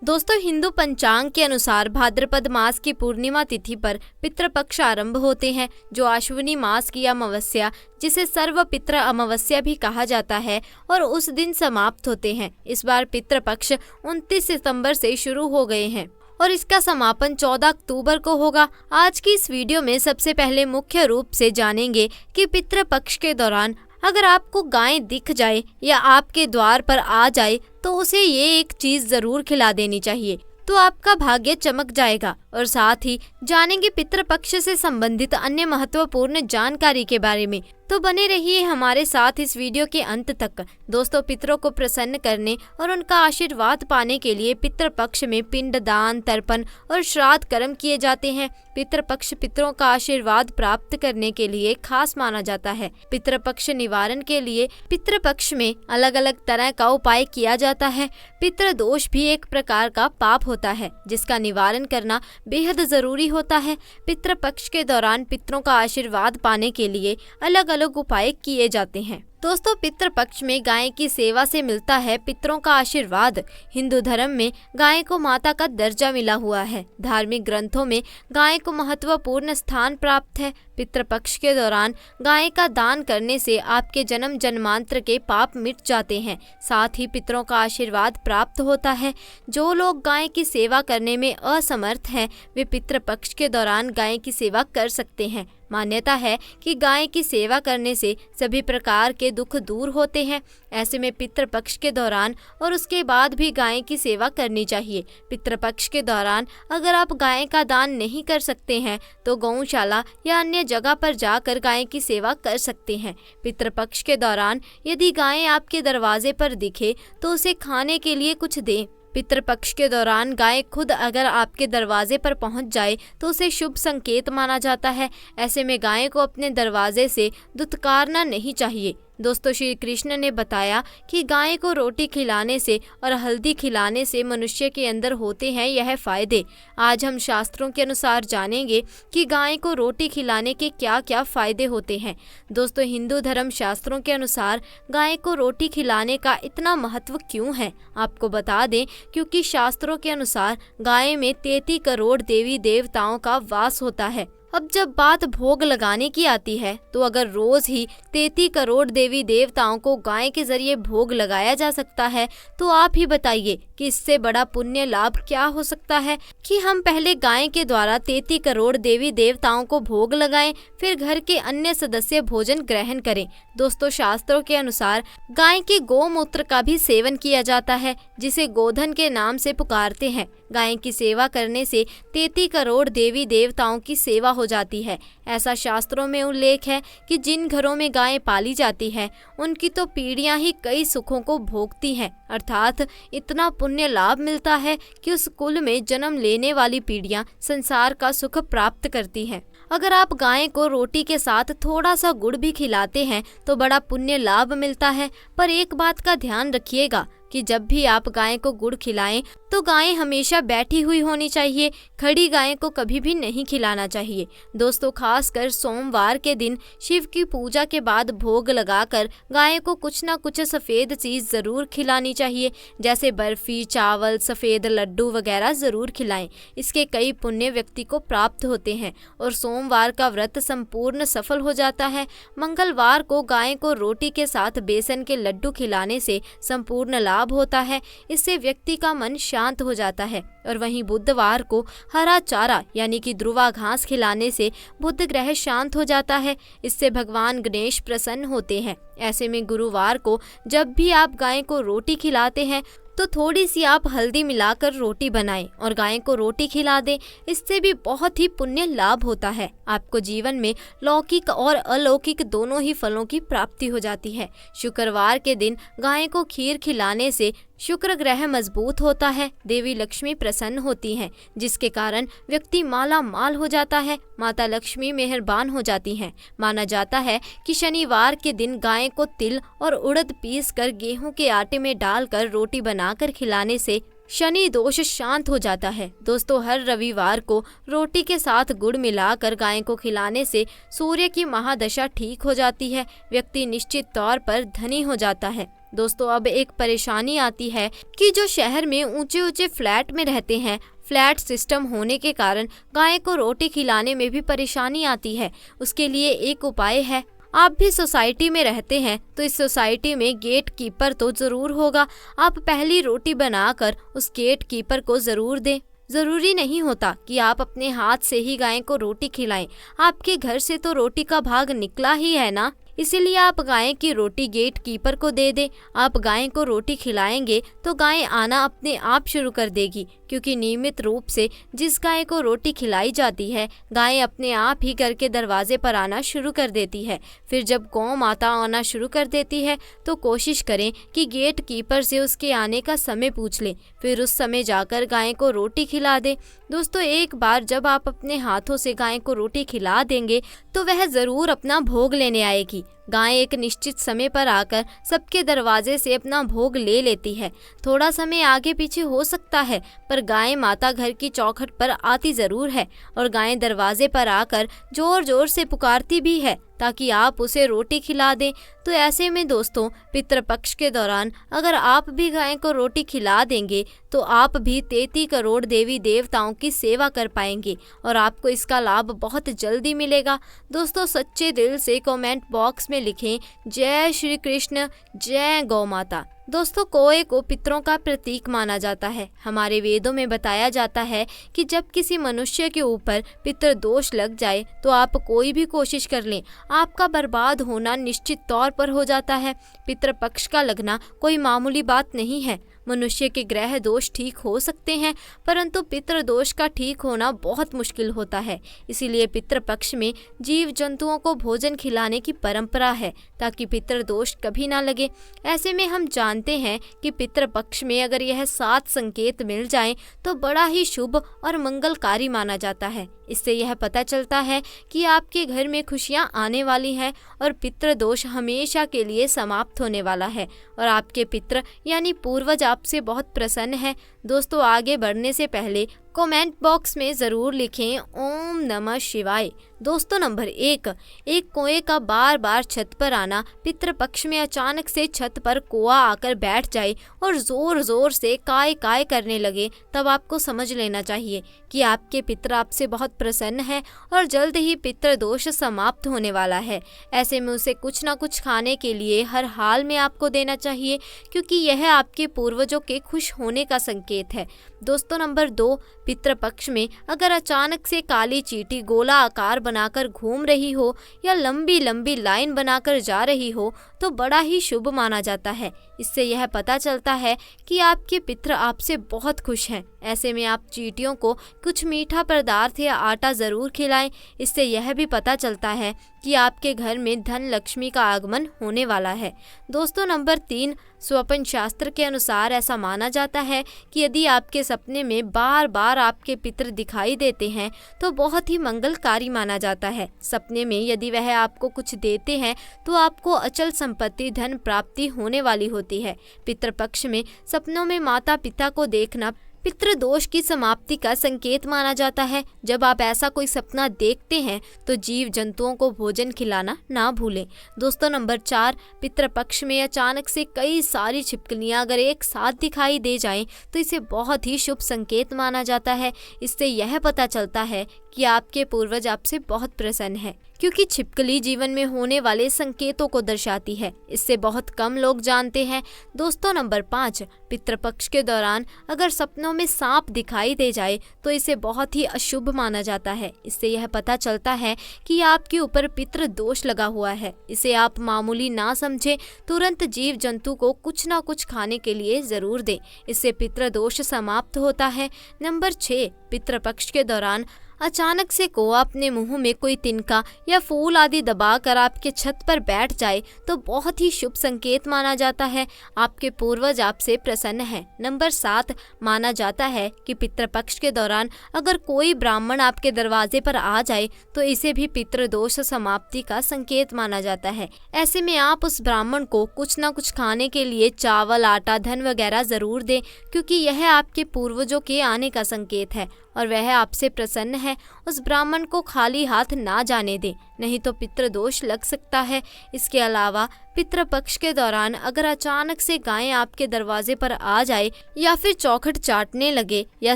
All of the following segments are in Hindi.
दोस्तों, हिंदू पंचांग के अनुसार भाद्रपद मास की पूर्णिमा तिथि पर पितृपक्ष आरंभ होते हैं, जो अश्विनी मास की अमावस्या, जिसे सर्व पितृ अमावस्या भी कहा जाता है, और उस दिन समाप्त होते हैं। इस बार पितृपक्ष 29 सितंबर से शुरू हो गए हैं और इसका समापन 14 अक्टूबर को होगा। आज की इस वीडियो में सबसे पहले मुख्य रूप से जानेंगे कि पितृपक्ष के दौरान अगर आपको गाय दिख जाए या आपके द्वार पर आ जाए तो उसे ये एक चीज जरूर खिला देनी चाहिए, तो आपका भाग्य चमक जाएगा। और साथ ही जानेंगे पितृपक्ष से संबंधित अन्य महत्वपूर्ण जानकारी के बारे में, तो बने रहिए हमारे साथ इस वीडियो के अंत तक। दोस्तों, पितरों को प्रसन्न करने और उनका आशीर्वाद पाने के लिए पितृपक्ष में पिंड दान, तर्पण और श्राद्ध कर्म किए जाते हैं। पितृपक्ष पितरों का आशीर्वाद प्राप्त करने के लिए खास माना जाता है। पितृपक्ष निवारण के लिए पितृपक्ष में अलग अलग तरह का उपाय किया जाता है। पितृदोष भी एक प्रकार का पाप होता है, जिसका निवारण करना बेहद जरूरी होता है। पितृपक्ष के दौरान पितरों का आशीर्वाद पाने के लिए अलग अलग उपाय किए जाते हैं। दोस्तों, पितृपक्ष में गाय की सेवा से मिलता है पितरों का आशीर्वाद। हिंदू धर्म में गाय को माता का दर्जा मिला हुआ है। धार्मिक ग्रंथों में गाय को महत्वपूर्ण स्थान प्राप्त है। पितृपक्ष के दौरान गाय का दान करने से आपके जन्म जन्मांतर के पाप मिट जाते हैं। साथ ही पितरों का आशीर्वाद प्राप्त होता है। जो लोग गाय की सेवा करने में असमर्थ हैं, वे पितृपक्ष के दौरान गाय की सेवा कर सकते हैं। मान्यता है कि गाय की सेवा करने से सभी प्रकार के दुख दूर होते हैं। ऐसे में पितृपक्ष के दौरान और उसके बाद भी गाय की सेवा करनी चाहिए। पितृपक्ष के दौरान अगर आप गाय का दान नहीं कर सकते हैं तो गौशाला या अन्य जगह पर जाकर गाय की सेवा कर सकते हैं। पितृपक्ष के दौरान यदि गाय आपके दरवाजे पर दिखे तो उसे खाने के लिए कुछ दें। पितृपक्ष के दौरान गाय खुद अगर आपके दरवाजे पर पहुंच जाए तो उसे शुभ संकेत माना जाता है। ऐसे में गाय को अपने दरवाजे से दुत्कारना नहीं चाहिए। दोस्तों, श्री कृष्ण ने बताया कि गाय को रोटी खिलाने से और हल्दी खिलाने से मनुष्य के अंदर होते हैं यह फायदे। आज हम शास्त्रों के अनुसार जानेंगे कि गाय को रोटी खिलाने के क्या क्या फायदे होते हैं। दोस्तों, हिंदू धर्म शास्त्रों के अनुसार गाय को रोटी खिलाने का इतना महत्व क्यों है, आपको बता दें क्योंकि शास्त्रों के अनुसार गाय में 33 करोड़ देवी देवताओं का वास होता है। अब जब बात भोग लगाने की आती है तो अगर रोज ही 33 करोड़ देवी देवताओं को गाय के जरिए भोग लगाया जा सकता है तो आप ही बताइए कि इससे बड़ा पुण्य लाभ क्या हो सकता है कि हम पहले गाय के द्वारा 33 करोड़ देवी देवताओं को भोग लगाएं, फिर घर के अन्य सदस्य भोजन ग्रहण करें। दोस्तों, शास्त्रों के अनुसार गाय के गोमूत्र का भी सेवन किया जाता है, जिसे गोधन के नाम से पुकारते हैं। गाय की सेवा करने से 33 करोड़ देवी देवताओं की सेवा हो जाती है। ऐसा शास्त्रों में उल्लेख है कि जिन घरों में गाय पाली जाती है उनकी तो पीढ़ियां ही कई सुखों को भोगती हैं, अर्थात इतना पुण्य लाभ मिलता है कि उस कुल में जन्म लेने वाली पीढ़ियां संसार का सुख प्राप्त करती हैं। अगर आप गाय को रोटी के साथ थोड़ा सा गुड़ भी खिलाते हैं तो बड़ा पुण्य लाभ मिलता है। पर एक बात का ध्यान रखिएगा कि जब भी आप गाय को गुड़ खिलाएं तो गाय हमेशा बैठी हुई होनी चाहिए। खड़ी गाय को कभी भी नहीं खिलाना चाहिए। दोस्तों, खासकर सोमवार के दिन शिव की पूजा के बाद भोग लगाकर गाय को कुछ ना कुछ सफ़ेद चीज़ ज़रूर खिलानी चाहिए, जैसे बर्फ़ी, चावल, सफ़ेद लड्डू वगैरह ज़रूर खिलाएं। इसके कई पुण्य व्यक्ति को प्राप्त होते हैं और सोमवार का व्रत संपूर्ण सफल हो जाता है। मंगलवार को गाय को रोटी के साथ बेसन के लड्डू खिलाने से संपूर्ण लाभ होता है। इससे व्यक्ति का मन शांत हो जाता है। और वहीं बुधवार को हरा चारा यानी कि ध्रुवा घास खिलाने से बुध ग्रह शांत हो जाता है। इससे भगवान गणेश प्रसन्न होते हैं। ऐसे में गुरुवार को जब भी आप गाय को रोटी खिलाते हैं तो थोड़ी सी आप हल्दी मिलाकर रोटी बनाएं और गाय को रोटी खिला दें। इससे भी बहुत ही पुण्य लाभ होता है। आपको जीवन में लौकिक और अलौकिक दोनों ही फलों की प्राप्ति हो जाती है। शुक्रवार के दिन गाय को खीर खिलाने से शुक्र ग्रह मजबूत होता है, देवी लक्ष्मी प्रसन्न होती हैं, जिसके कारण व्यक्ति माला माल हो जाता है, माता लक्ष्मी मेहरबान हो जाती हैं। माना जाता है कि शनिवार के दिन गाय को तिल और उड़द पीस कर गेहूं के आटे में डालकर रोटी बनाकर खिलाने से शनि दोष शांत हो जाता है। दोस्तों, हर रविवार को रोटी के साथ गुड़ मिलाकर गाय को खिलाने से सूर्य की महादशा ठीक हो जाती है। व्यक्ति निश्चित तौर पर धनी हो जाता है। दोस्तों अब एक परेशानी आती है कि जो शहर में ऊंचे ऊंचे फ्लैट में रहते हैं, फ्लैट सिस्टम होने के कारण गाय को रोटी खिलाने में भी परेशानी आती है। उसके लिए एक उपाय है। आप भी सोसाइटी में रहते हैं तो इस सोसाइटी में गेट कीपर तो जरूर होगा। आप पहली रोटी बनाकर उस गेट कीपर को जरूर दें। जरूरी नहीं होता कि आप अपने हाथ से ही गाय को रोटी खिलाएं। आपके घर से तो रोटी का भाग निकला ही है ना, इसीलिए आप गाय की रोटी गेट कीपर को दे दें। आप गाय को रोटी खिलाएंगे तो गाय आना अपने आप शुरू कर देगी, क्योंकि नियमित रूप से जिस गाय को रोटी खिलाई जाती है, गाय अपने आप ही घर के दरवाजे पर आना शुरू कर देती है। फिर जब गौ माता आना शुरू कर देती है तो कोशिश करें कि गेट कीपर से उसके आने का समय पूछ लें, फिर उस समय जाकर गाय को रोटी खिला दें। दोस्तों एक बार जब आप अपने हाथों से गाय को रोटी खिला देंगे तो वह ज़रूर अपना भोग लेने आएगी। गाय एक निश्चित समय पर आकर सबके दरवाजे से अपना भोग ले लेती है। थोड़ा समय आगे पीछे हो सकता है, पर गाय माता घर की चौखट पर आती ज़रूर है और गाय दरवाजे पर आकर जोर जोर से पुकारती भी है ताकि आप उसे रोटी खिला दें। तो ऐसे में दोस्तों पितृपक्ष के दौरान अगर आप भी गाय को रोटी खिला देंगे तो आप भी 33 करोड़ देवी देवताओं की सेवा कर पाएंगे और आपको इसका लाभ बहुत जल्दी मिलेगा। दोस्तों सच्चे दिल से कमेंट बॉक्स में लिखें जय श्री कृष्ण, जय गौ माता। दोस्तों कौए को पितरों का प्रतीक माना जाता है। हमारे वेदों में बताया जाता है कि जब किसी मनुष्य के ऊपर पितृ दोष लग जाए तो आप कोई भी कोशिश कर लें, आपका बर्बाद होना निश्चित तौर पर हो जाता है। पितृपक्ष का लगना कोई मामूली बात नहीं है। मनुष्य के ग्रह दोष ठीक हो सकते हैं, परंतु पितृ दोष का ठीक होना बहुत मुश्किल होता है। इसीलिए पितृपक्ष में जीव जंतुओं को भोजन खिलाने की परंपरा है ताकि पितृ दोष कभी ना लगे। ऐसे में हम जानते हैं कि पितृपक्ष में अगर यह 7 संकेत मिल जाएं तो बड़ा ही शुभ और मंगलकारी माना जाता है। इससे यह पता चलता है कि आपके घर में खुशियां आने वाली हैं और पितृ दोष हमेशा के लिए समाप्त होने वाला है और आपके पितृ यानी पूर्वज आपसे बहुत प्रसन्न है। दोस्तों आगे बढ़ने से पहले कमेंट बॉक्स में ज़रूर लिखें ओम नमः शिवाय। दोस्तों नंबर 1, एक कौए का बार बार छत पर आना। पितृपक्ष में अचानक से छत पर कौआ आकर बैठ जाए और ज़ोर ज़ोर से काय काय करने लगे, तब आपको समझ लेना चाहिए कि आपके पितृ आपसे बहुत प्रसन्न है और जल्द ही पितृ दोष समाप्त होने वाला है। ऐसे में उसे कुछ ना कुछ खाने के लिए हर हाल में आपको देना चाहिए, क्योंकि यह आपके पूर्वजों के खुश होने का संकेत है। दोस्तों नंबर 2, पितृपक्ष में अगर अचानक से काली चींटी गोला आकार बनाकर घूम रही हो या लंबी लंबी लाइन बनाकर जा रही हो तो बड़ा ही शुभ माना जाता है। इससे यह पता चलता है कि आपके पितृ आपसे बहुत खुश हैं। ऐसे में आप चींटियों को कुछ मीठा पदार्थ या आटा ज़रूर खिलाएं। इससे यह भी पता चलता है कि आपके घर में धन लक्ष्मी का आगमन होने वाला है। दोस्तों नंबर 3, स्वप्न शास्त्र के अनुसार ऐसा माना जाता है कि यदि आपके सपने में बार बार आपके पितृ दिखाई देते हैं तो बहुत ही मंगलकारी माना जाता है। सपने में यदि वह आपको कुछ देते हैं तो आपको अचल संपत्ति धन प्राप्ति होने वाली होती है। पितृपक्ष में सपनों में माता पिता को देखना पितृदोष की समाप्ति का संकेत माना जाता है। जब आप ऐसा कोई सपना देखते हैं तो जीव जंतुओं को भोजन खिलाना ना भूलें। दोस्तों नंबर 4, पितृपक्ष में अचानक से कई सारी छिपकलियां अगर एक साथ दिखाई दे जाएं तो इसे बहुत ही शुभ संकेत माना जाता है। इससे यह पता चलता है कि आपके पूर्वज आपसे बहुत प्रसन्न हैं, क्योंकि छिपकली जीवन में होने वाले संकेतों को दर्शाती है। इससे बहुत कम लोग जानते हैं। दोस्तों नंबर 5, पितृपक्ष के दौरान अगर सपनों में सांप दिखाई दे जाए तो इसे बहुत ही अशुभ माना जाता है। इससे यह पता चलता है कि आपके ऊपर पितृ दोष लगा हुआ है। इसे आप मामूली ना समझें, तुरंत जीव जंतु को कुछ ना कुछ खाने के लिए जरूर दें। इससे पितृ दोष समाप्त होता है। नंबर 6, पितृपक्ष के दौरान अचानक से कौआ अपने मुंह में कोई तिनका या फूल आदि दबाकर आपके छत पर बैठ जाए तो बहुत ही शुभ संकेत माना जाता है। आपके पूर्वज आपसे प्रसन्न हैं। नंबर 7, माना जाता है कि पितृपक्ष के दौरान अगर कोई ब्राह्मण आपके दरवाजे पर आ जाए तो इसे भी पितृदोष समाप्ति का संकेत माना जाता है। ऐसे में आप उस ब्राह्मण को कुछ ना कुछ खाने के लिए चावल, आटा, धन वगैरह जरूर दें, क्योंकि यह आपके पूर्वजों के आने का संकेत है और वह आपसे प्रसन्न है, उस ब्राह्मण को खाली हाथ ना जाने दें, नहीं तो पितृदोष लग सकता है। इसके अलावा पितृपक्ष के दौरान अगर अचानक से गायें आपके दरवाजे पर आ जाए या फिर चौखट चाटने लगे या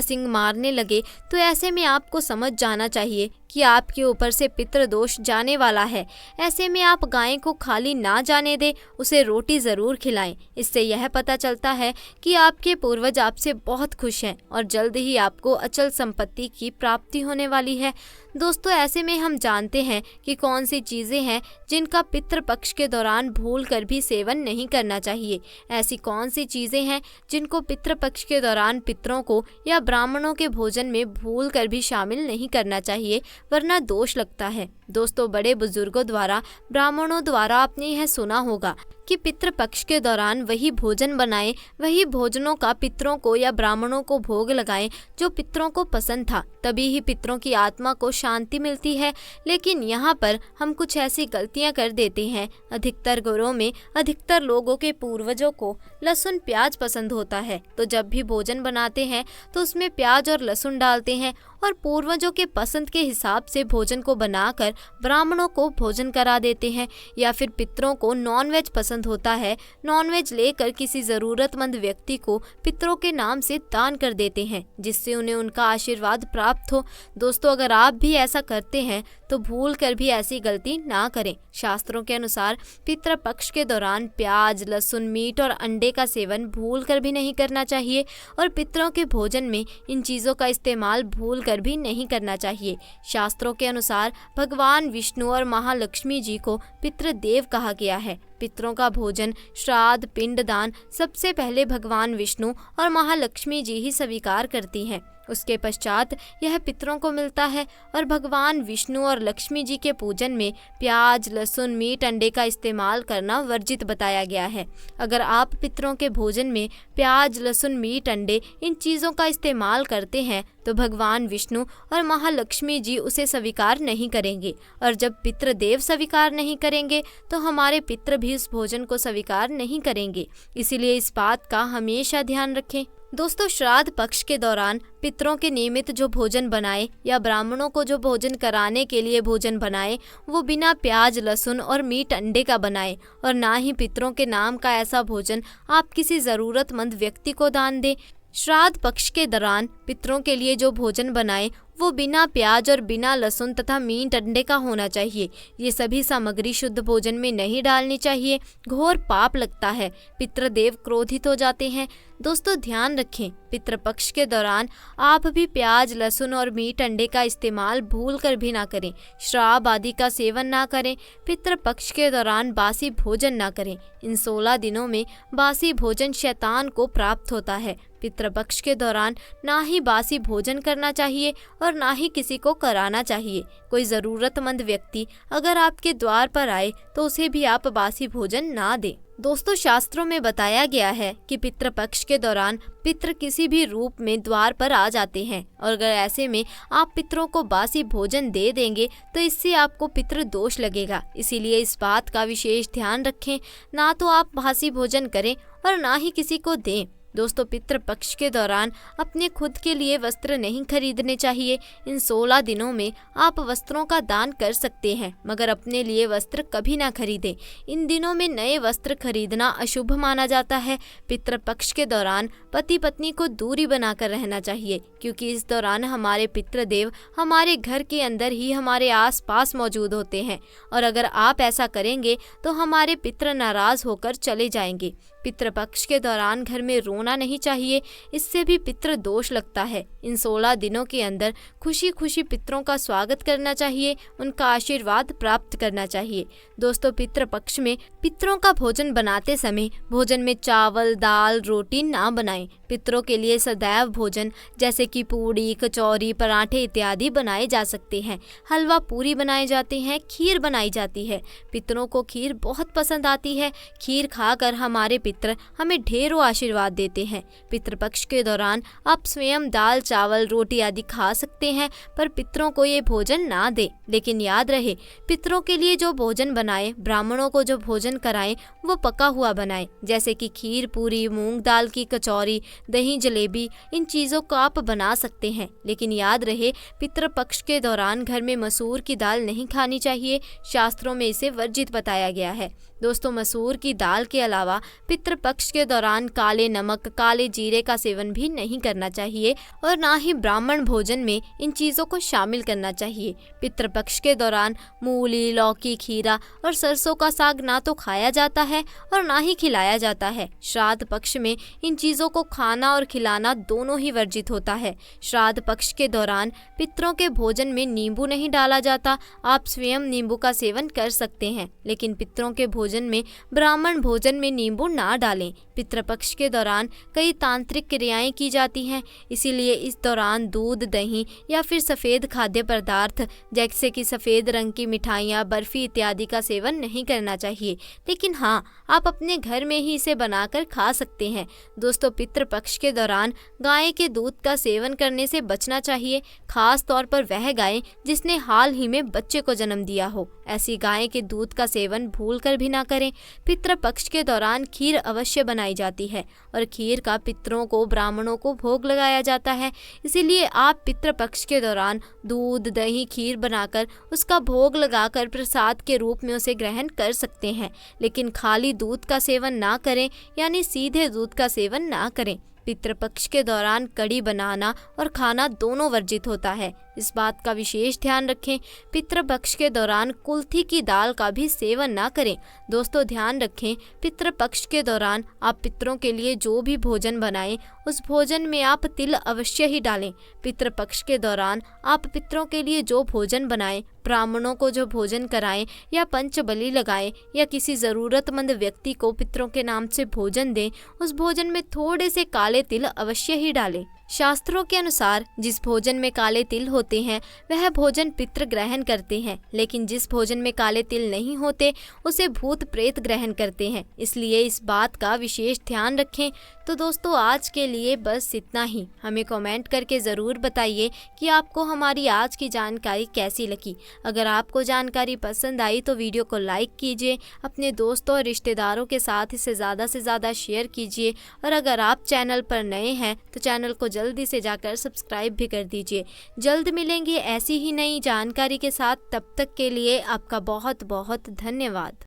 सींग मारने लगे, तो ऐसे में आपको समझ जाना चाहिए कि आपके ऊपर से पितृदोष जाने वाला है। ऐसे में आप गाय को खाली ना जाने दें, उसे रोटी ज़रूर खिलाएं। इससे यह पता चलता है कि आपके पूर्वज आपसे बहुत खुश हैं और जल्द ही आपको अचल संपत्ति की प्राप्ति होने वाली है। दोस्तों, ऐसे में हम जानते हैं कि कौन सी चीज़ें हैं जिनका पितृपक्ष के दौरान भूल कर भी सेवन नहीं करना चाहिए। ऐसी कौन सी चीज़ें हैं जिनको पितृपक्ष के दौरान पितरों को या ब्राह्मणों के भोजन में भूल कर भी शामिल नहीं करना चाहिए, वरना दोष लगता है। दोस्तों, बड़े बुजुर्गों द्वारा, ब्राह्मणों द्वारा आपने यह सुना होगा कि पितृपक्ष के दौरान वही भोजन बनाएं, वही भोजनों का पितरों को या ब्राह्मणों को भोग लगाएं जो पितरों को पसंद था, तभी ही पितरों की आत्मा को शांति मिलती है। लेकिन यहाँ पर हम कुछ ऐसी गलतियाँ कर देते हैं। अधिकतर घरों में अधिकतर लोगों के पूर्वजों को लहसुन प्याज पसंद होता है, तो जब भी भोजन बनाते हैं तो उसमें प्याज और लहसुन डालते हैं और पूर्वजों के पसंद के हिसाब से भोजन को बनाकर ब्राह्मणों को भोजन करा देते हैं। या फिर पितरों को नॉनवेज पसंद होता है, नॉनवेज लेकर किसी ज़रूरतमंद व्यक्ति को पितरों के नाम से दान कर देते हैं, जिससे उन्हें उनका आशीर्वाद प्राप्त हो। दोस्तों, अगर आप भी ऐसा करते हैं तो भूल कर भी ऐसी गलती ना करें। शास्त्रों के अनुसार पितृपक्ष के दौरान प्याज, लहसुन, मीट और अंडे का सेवन भूल कर भी नहीं करना चाहिए और पितरों के भोजन में इन चीज़ों का इस्तेमाल भूल कर भी नहीं करना चाहिए। शास्त्रों के अनुसार भगवान विष्णु और महालक्ष्मी जी को पितृदेव कहा गया है। पितरों का भोजन, श्राद्ध, पिंडदान सबसे पहले भगवान विष्णु और महालक्ष्मी जी ही स्वीकार करती हैं। उसके पश्चात यह पितरों को मिलता है और भगवान विष्णु और लक्ष्मी जी के पूजन में प्याज, लहसुन, मीट, अंडे का इस्तेमाल करना वर्जित बताया गया है। अगर आप पितरों के भोजन में प्याज, लहसुन, मीट, अंडे इन चीज़ों का इस्तेमाल करते हैं तो भगवान विष्णु और महालक्ष्मी जी उसे स्वीकार नहीं करेंगे, और जब पितृदेव स्वीकार नहीं करेंगे तो हमारे पितृ भी उस भोजन को स्वीकार नहीं करेंगे। इसीलिए इस बात का हमेशा ध्यान रखें। दोस्तों, श्राद्ध पक्ष के दौरान पितरों के निमित्त जो भोजन बनाए या ब्राह्मणों को जो भोजन कराने के लिए भोजन बनाए, वो बिना प्याज, लहसुन और मीट, अंडे का बनाए, और ना ही पितरों के नाम का ऐसा भोजन आप किसी ज़रूरतमंद व्यक्ति को दान दें। श्राद्ध पक्ष के दौरान पितरों के लिए जो भोजन बनाए वो बिना प्याज और बिना लहसुन तथा मीट, अंडे का होना चाहिए। ये सभी सामग्री शुद्ध भोजन में नहीं डालनी चाहिए, घोर पाप लगता है, पितृदेव क्रोधित हो जाते हैं। दोस्तों, ध्यान रखें, पितृपक्ष के दौरान आप भी प्याज, लहसुन और मीट, अंडे का इस्तेमाल भूल कर भी ना करें। श्राब आदि का सेवन ना करें। पितृपक्ष के दौरान बासी भोजन ना करें। इन 16 दिनों में बासी भोजन शैतान को प्राप्त होता है। पितृपक्ष के दौरान ना ही बासी भोजन करना चाहिए और ना ही किसी को कराना चाहिए। कोई ज़रूरतमंद व्यक्ति अगर आपके द्वार पर आए तो उसे भी आप बासी भोजन ना दें। दोस्तों, शास्त्रों में बताया गया है कि पितृपक्ष के दौरान पितृ किसी भी रूप में द्वार पर आ जाते हैं, और अगर ऐसे में आप पितरों को बासी भोजन दे देंगे तो इससे आपको पितृ दोष लगेगा। इसीलिए इस बात का विशेष ध्यान रखें, ना तो आप बासी भोजन करें और ना ही किसी को दें। दोस्तों, पितृपक्ष के दौरान अपने खुद के लिए वस्त्र नहीं खरीदने चाहिए। इन 16 दिनों में आप वस्त्रों का दान कर सकते हैं, मगर अपने लिए वस्त्र कभी ना खरीदें। इन दिनों में नए वस्त्र खरीदना अशुभ माना जाता है। पितृपक्ष के दौरान पति पत्नी को दूरी बनाकर रहना चाहिए, क्योंकि इस दौरान हमारे पितृदेव हमारे घर के अंदर ही हमारे आसपास मौजूद होते हैं, और अगर आप ऐसा करेंगे तो हमारे पितृ नाराज होकर चले जाएंगे। पितृपक्ष के दौरान घर में रोना नहीं चाहिए, इससे भी पितृ दोष लगता है। इन 16 दिनों के अंदर खुशी खुशी पितरों का स्वागत करना चाहिए, उनका आशीर्वाद प्राप्त करना चाहिए। दोस्तों, पितृपक्ष में पितरों का भोजन बनाते समय भोजन में चावल, दाल, रोटी ना बनाएं। पितरों के लिए सदैव भोजन जैसे कि पूड़ी, कचौरी, पराठे इत्यादि बनाए जा सकते हैं। हलवा पूरी बनाए जाते हैं, खीर बनाई जाती है। पितरों को खीर बहुत पसंद आती है। खीर खाकर हमारे पितर हमें ढेरों आशीर्वाद देते हैं। पितृपक्ष के दौरान आप स्वयं दाल, चावल, रोटी आदि खा सकते हैं, पर पितरों को ये भोजन ना दें। लेकिन याद रहे, पितरों के लिए जो भोजन बनाएं, ब्राह्मणों को जो भोजन कराएं, वो पका हुआ बनाएं, जैसे कि खीर पूरी, मूंग दाल की कचौरी, दही, जलेबी, इन चीज़ों को आप बना सकते हैं। लेकिन याद रहे, पितृपक्ष के दौरान घर में मसूर की दाल नहीं खानी चाहिए। शास्त्रों में इसे वर्जित बताया गया है। दोस्तों, मसूर की दाल के अलावा पितृपक्ष के दौरान काले नमक, काले जीरे का सेवन भी नहीं करना चाहिए और ना ही ब्राह्मण भोजन में इन चीज़ों को शामिल करना चाहिए। पितृपक्ष के दौरान मूली, लौकी, खीरा और सरसों का साग ना तो खाया जाता है और ना ही खिलाया जाता है। श्राद्ध पक्ष में इन चीज़ों को खाना और खिलाना दोनों ही वर्जित होता है। श्राद्ध पक्ष के दौरान पितरों के भोजन में नींबू नहीं डाला जाता। आप स्वयं नींबू का सेवन कर सकते हैं, लेकिन पितरों के भोजन में, ब्राह्मण भोजन में नींबू ना डालें। पितृपक्ष के दौरान कई तांत्रिक क्रियाएं की जाती हैं, इसीलिए इस दौरान दूध, दही या फिर सफ़ेद खाद्य पदार्थ जैसे कि सफ़ेद रंग की मिठाइयाँ, बर्फी इत्यादि का सेवन नहीं करना चाहिए। लेकिन हाँ, आप अपने घर में ही इसे बनाकर खा सकते हैं। दोस्तों, पितृपक्ष के दौरान गाय के दूध का सेवन करने से बचना चाहिए, खास तौर पर वह गाय जिसने हाल ही में बच्चे को जन्म दिया हो। ऐसी गाय के दूध का सेवन भूलकर भी ना करें। पितृपक्ष के दौरान खीर अवश्य बनाई जाती है और खीर का पितरों को, ब्राह्मणों को भोग लगाया जाता है। इसीलिए आप पितृपक्ष के दौरान दूध, दही, खीर बनाकर उसका भोग लगाकर प्रसाद के रूप में उसे ग्रहण कर सकते हैं। लेकिन खाली दूध का सेवन ना करें, यानी सीधे दूध का सेवन ना करें। पितृपक्ष के दौरान कड़ी बनाना और खाना दोनों वर्जित होता है, इस बात का विशेष ध्यान रखें। पितृपक्ष के दौरान कुल्थी की दाल का भी सेवन ना करें। दोस्तों, ध्यान रखें, पितृपक्ष के दौरान आप पितरों के लिए जो भी भोजन बनाएं, उस भोजन में आप तिल अवश्य ही डालें। पितृपक्ष के दौरान आप पितरों के लिए जो भोजन बनाएं, ब्राह्मणों को जो भोजन कराएं या पंचबलि लगाएं या किसी ज़रूरतमंद व्यक्ति को पितरों के नाम से भोजन दें, उस भोजन में थोड़े से काले तिल अवश्य ही डालें। शास्त्रों के अनुसार जिस भोजन में काले तिल होते हैं वह भोजन पितृ ग्रहण करते हैं, लेकिन जिस भोजन में काले तिल नहीं होते उसे भूत प्रेत ग्रहण करते हैं। इसलिए इस बात का विशेष ध्यान रखें। तो दोस्तों, आज के लिए बस इतना ही। हमें कमेंट करके ज़रूर बताइए कि आपको हमारी आज की जानकारी कैसी लगी। अगर आपको जानकारी पसंद आई तो वीडियो को लाइक कीजिए, अपने दोस्तों और रिश्तेदारों के साथ इसे ज़्यादा से ज़्यादा शेयर कीजिए और अगर आप चैनल पर नए हैं तो चैनल को जल्दी से जाकर सब्सक्राइब भी कर दीजिए। जल्द मिलेंगे ऐसी ही नई जानकारी के साथ। तब तक के लिए आपका बहुत बहुत धन्यवाद।